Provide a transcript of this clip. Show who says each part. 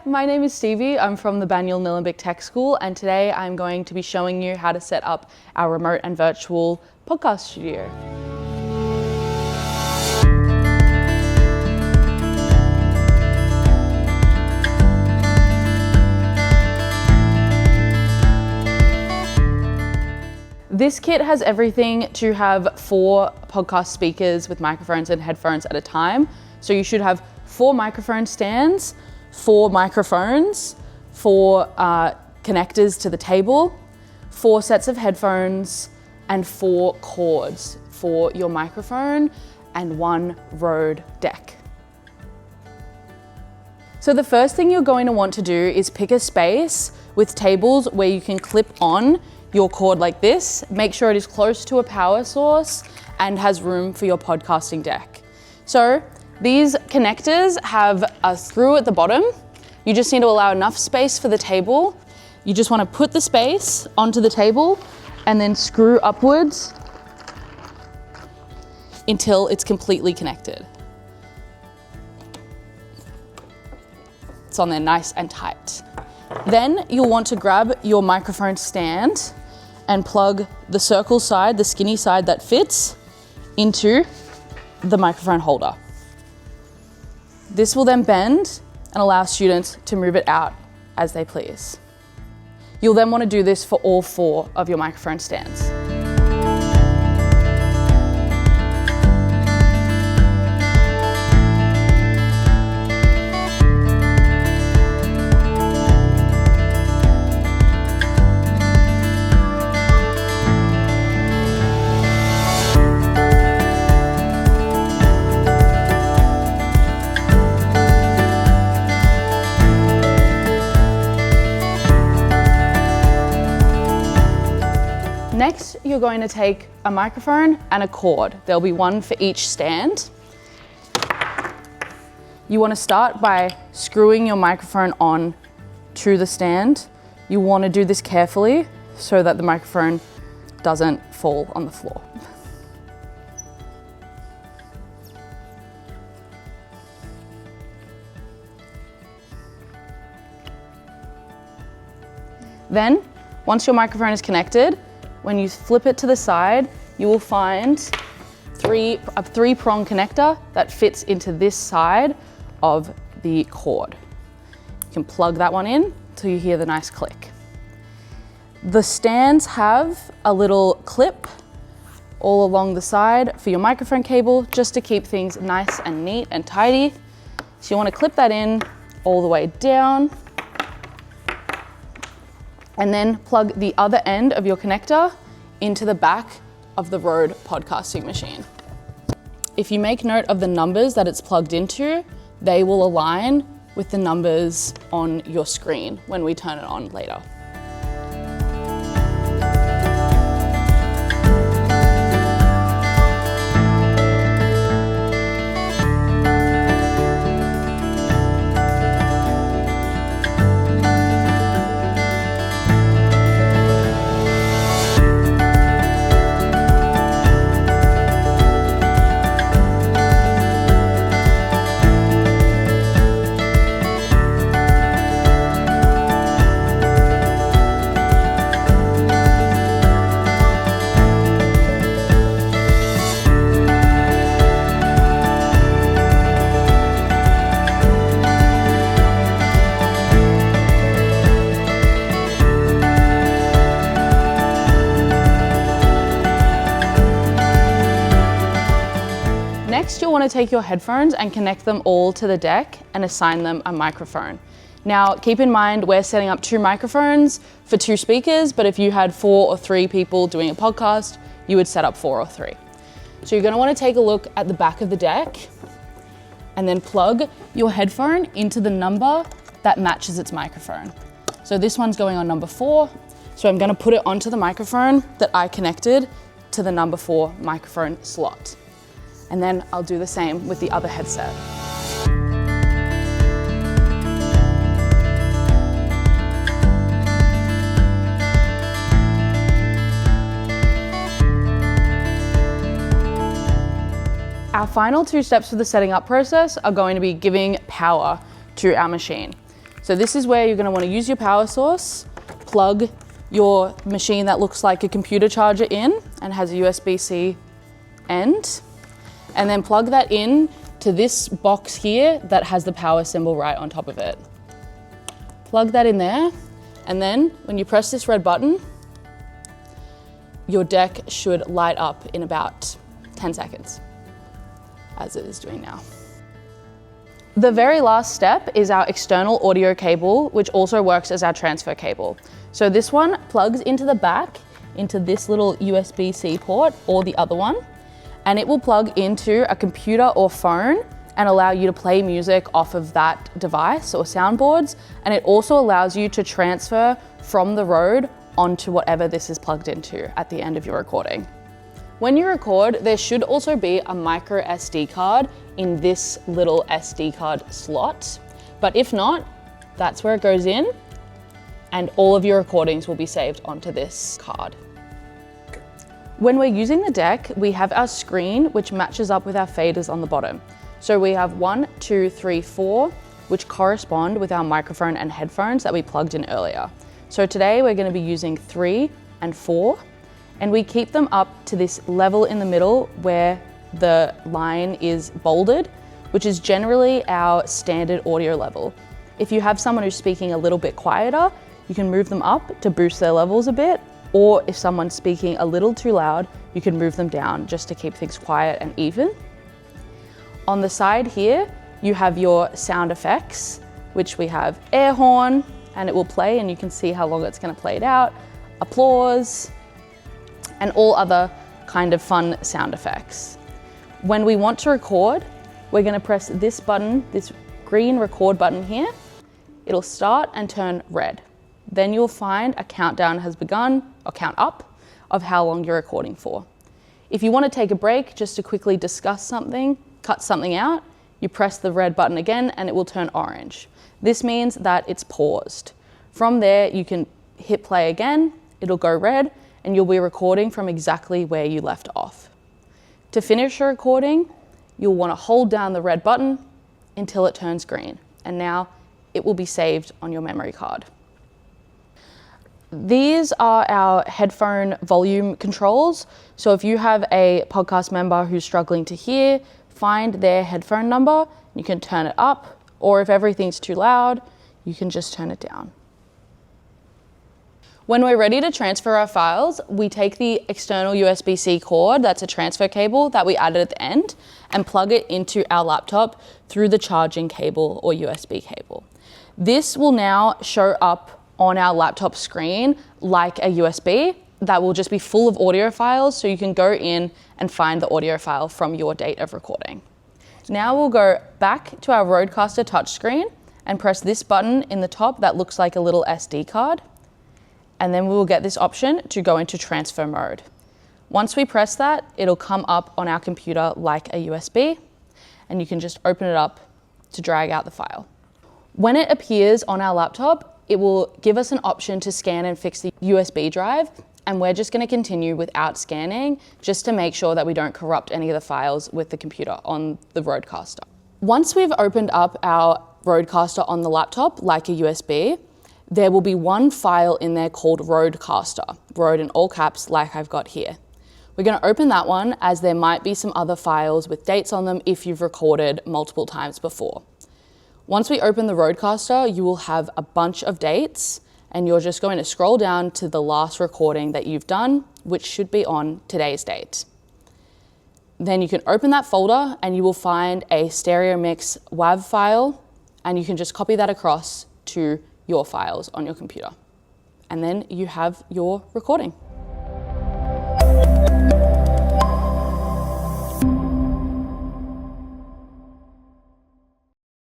Speaker 1: my name is Stevie. I'm from the Banyule Nillumbik Tech School, and today I'm going to be showing you how to set up our remote and virtual podcast studio. This kit has everything to have 4 podcast speakers with microphones and headphones at a time. So you should have 4 microphone stands, 4 microphones, 4 connectors to the table, 4 sets of headphones, and 4 cords for your microphone, and 1 Rode deck. So the first thing you're going to want to do is pick a space with tables where you can clip on your cord like this. Make sure it is close to a power source and has room for your podcasting deck. So these connectors have a screw at the bottom. You just need to allow enough space for the table. You just want to put the space onto the table and then screw upwards until it's completely connected. It's on there nice and tight. Then you'll want to grab your microphone stand and plug the circle side, the skinny side that fits, into the microphone holder. This will then bend and allow students to move it out as they please. You'll then want to do this for all 4 of your microphone stands. Next, you're going to take a microphone and a cord. There'll be 1 for each stand. You want to start by screwing your microphone on to the stand. You want to do this carefully so that the microphone doesn't fall on the floor. Then, once your microphone is connected, when you flip it to the side, you will find a 3-prong connector that fits into this side of the cord. You can plug that one in till you hear the nice click. The stands have a little clip all along the side for your microphone cable, just to keep things nice and neat and tidy. So you want to clip that in all the way down, and then plug the other end of your connector into the back of the Rode podcasting machine. If you make note of the numbers that it's plugged into, they will align with the numbers on your screen when we turn it on later. Next, you'll want to take your headphones and connect them all to the deck and assign them a microphone. Now, keep in mind, we're setting up 2 microphones for 2 speakers, but if you had 4 or 3 people doing a podcast, you would set up 4 or 3. So you're going to want to take a look at the back of the deck and then plug your headphone into the number that matches its microphone. So this one's going on number 4, so I'm going to put it onto the microphone that I connected to the number 4 microphone slot. And then I'll do the same with the other headset. Our final 2 steps for the setting up process are going to be giving power to our machine. So this is where you're going to want to use your power source, plug your machine that looks like a computer charger in and has a USB-C end, and then plug that in to this box here that has the power symbol right on top of it. Plug that in there, and then when you press this red button, your deck should light up in about 10 seconds, as it is doing now. The very last step is our external audio cable, which also works as our transfer cable. So this one plugs into the back, into this little USB-C port or the other one, and it will plug into a computer or phone and allow you to play music off of that device or soundboards. And it also allows you to transfer from the Rode onto whatever this is plugged into at the end of your recording. When you record, there should also be a micro SD card in this little SD card slot. But if not, that's where it goes in, and all of your recordings will be saved onto this card. When we're using the deck, we have our screen, which matches up with our faders on the bottom. So we have 1, 2, 3, 4, which correspond with our microphone and headphones that we plugged in earlier. So today we're going to be using 3 and 4, and we keep them up to this level in the middle where the line is bolded, which is generally our standard audio level. If you have someone who's speaking a little bit quieter, you can move them up to boost their levels a bit, or if someone's speaking a little too loud, you can move them down just to keep things quiet and even. On the side here, you have your sound effects, which we have air horn, and it will play, and you can see how long it's going to play it out, applause, and all other kind of fun sound effects. When we want to record, we're going to press this button, this green record button here. It'll start and turn red. Then you'll find a countdown has begun, or count up, of how long you're recording for. If you want to take a break just to quickly discuss something, cut something out, you press the red button again and it will turn orange. This means that it's paused. From there, you can hit play again, it'll go red, and you'll be recording from exactly where you left off. To finish your recording, you'll want to hold down the red button until it turns green, and now it will be saved on your memory card. These are our headphone volume controls. So if you have a podcast member who's struggling to hear, find their headphone number, you can turn it up, or if everything's too loud, you can just turn it down. When we're ready to transfer our files, we take the external USB-C cord, that's a transfer cable that we added at the end, and plug it into our laptop through the charging cable or USB cable. This will now show up on our laptop screen like a USB that will just be full of audio files, so you can go in and find the audio file from your date of recording. Now we'll go back to our RODECaster touchscreen and press this button in the top that looks like a little SD card. And then we will get this option to go into transfer mode. Once we press that, it'll come up on our computer like a USB, and you can just open it up to drag out the file. When it appears on our laptop, it will give us an option to scan and fix the USB drive, and we're just going to continue without scanning just to make sure that we don't corrupt any of the files with the computer on the RODECaster. Once we've opened up our RODECaster on the laptop like a USB, there will be one file in there called RODECaster, Rode in all caps like I've got here. We're going to open that one as there might be some other files with dates on them if you've recorded multiple times before. Once we open the RODECaster, you will have a bunch of dates, and you're just going to scroll down to the last recording that you've done, which should be on today's date. Then you can open that folder and you will find a stereo mix WAV file, and you can just copy that across to your files on your computer. And then you have your recording.